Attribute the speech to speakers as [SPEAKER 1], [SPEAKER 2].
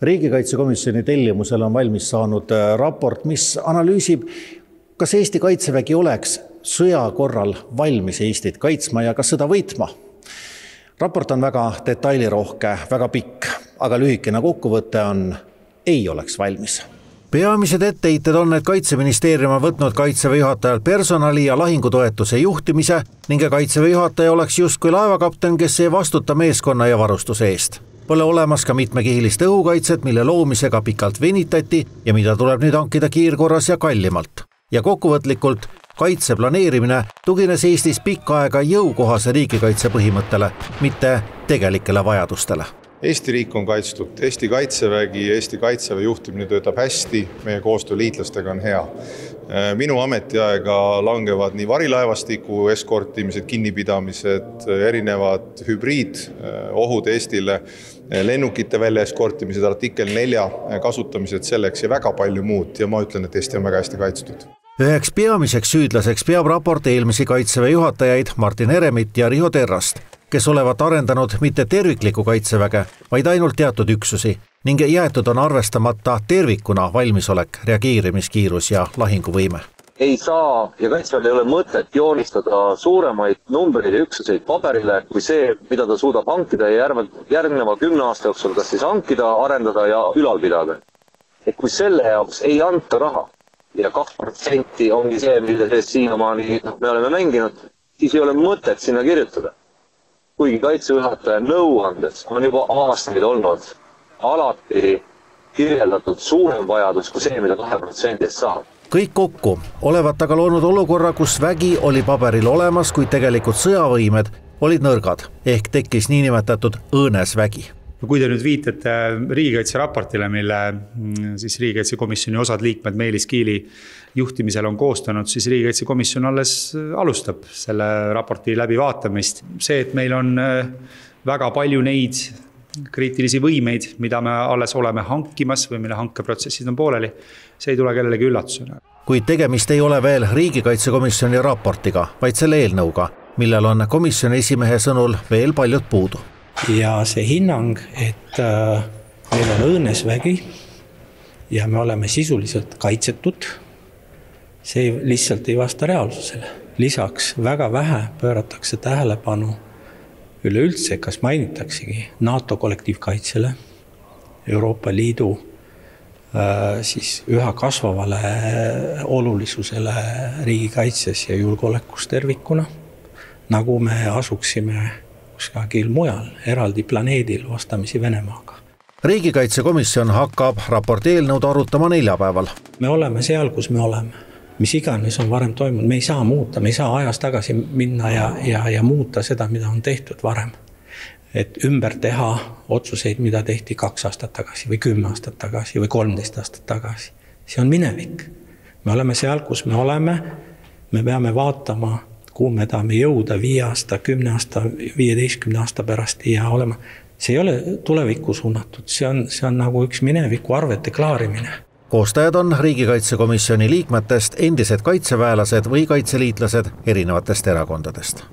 [SPEAKER 1] Riigikaitsekomisjoni tellimusel on valmis saanud raport, mis analüüsib, kas Eesti Kaitsevägi oleks sõja korral valmis Eestit kaitsma ja kas sõda võitma. Raport on väga detailirohke, väga pikk, aga lühikene kokkuvõte on, ei oleks valmis. Peamised etteheited on, et Kaitseministeerium on võtnud Kaitseväe juhatajal personali ja lahingutoetuse juhtimise ning Kaitseväe juhataja oleks justkui laevakapten, kes ei vastuta meeskonna ja varustuse eest. Pole olemas ka mitmekihilist õhukaitset, mille loomisega pikalt venitati ja mida tuleb nüüd hankida kiirkorras ja kallimalt. Ja kokkuvõtlikult, kaitse planeerimine tugines Eestis pikka aega jõukohase riigikaitse põhimõttele, mitte tegelikele vajadustele.
[SPEAKER 2] Eesti riik on kaitstud, Eesti Kaitsevägi ja Eesti Kaitseväe juhtimine töötab hästi, meie koostöö liitlastega on hea. Minu ametiaega langevad nii varilaevastiku eskortimised, kinnipidamised, erinevad hübriidohud Eestile, lennukite välja eskortimised, artikkel 4 kasutamised selleks ja väga palju muud ja ma ütlen, et Eesti on väga hästi kaitstud.
[SPEAKER 1] Üheks peamiseks süüdlaseks peab raport eelmisi Kaitseväe juhatajaid Martin Heremit ja Riho Terrast, kes olevat arendanud mitte terviklikku kaitseväge, vaid ainult teatud üksusi ning jäetud on arvestamata tervikuna valmisolek, reageerimiskiirus ja lahinguvõime.
[SPEAKER 3] Ei saa ja Kaitseväel ei ole mõtet joonistada suuremaid numbreid ja üksuseid paberile kui see, mida ta suudab hankida ja järgneva 10 aasta jooksul kas siis hankida, arendada ja ülal pidada. Et kui selle jaoks ei anta raha ja 2% ongi see, mille sees siiamaani me oleme mänginud, siis ei ole mõtet sinna kirjutada. Kuigi kaitsejuhataja nõuandes on juba aastaid olnud alati kirjeldatud suurem vajadus kui see, mida 2% eest saab.
[SPEAKER 1] Kõik kokku olevat aga loonud olukorra, kus vägi oli paberil olemas, kuid tegelikult sõjavõimed olid nõrgad, ehk tekkis niinimetatud õõnes vägi.
[SPEAKER 4] Kui te nüüd viitate riigikaitse raportile, mille siis riigikaitsekomisjoni osad liikmed Meelis Kiili juhtimisel on koostanud, siis riigikaitsekomisjon alles alustab selle raporti läbivaatamist. See, et meil on väga palju neid kriitilisi võimeid, mida me alles oleme hankimas või mille hankeprotsessid on pooleli, see ei tule kellelegi üllatusena.
[SPEAKER 1] Kuid tegemist ei ole veel riigikaitsekomisjoni raportiga, vaid selle eelnõuga, millel on komisjoni esimehe sõnul veel paljud puudu.
[SPEAKER 5] Ja see hinnang, et meil on õõnes vägi ja me oleme sisuliselt kaitsetud, see lihtsalt ei vasta reaalsusele. Lisaks väga vähe pööratakse tähelepanu üleüldse, kas mainitaksegi NATO kollektiivkaitsele, Euroopa Liidu siis üha kasvavale olulisusele riigikaitses ja julgeolekus tervikuna, nagu me asuksime kuskil mujal, eraldi planeedil vastamisi Venemaaga.
[SPEAKER 1] Riigikaitsekomisjon hakkab raporti eelnõud arutama neljapäeval.
[SPEAKER 5] Me oleme seal, kus me oleme. Mis iganes on varem toimunud, me ei saa muuta, me ei saa ajas tagasi minna ja muuta seda, mida on tehtud varem. Et ümber teha otsuseid, mida tehti 2 aastat tagasi või 10 aastat tagasi või 13 aastat tagasi. See on minevik. Me oleme seal, kus me oleme, me peame vaatama, kuhu me tahame jõuda 5 aasta, 10 aasta, 15 aasta pärast ja olema. See ei ole tulevikku suunatud, see on nagu üks mineviku arvete klaarimine.
[SPEAKER 1] Koostajad on riigikaitsekomisjoni liikmetest endised kaitseväelased või kaitseliitlased erinevatest erakondadest.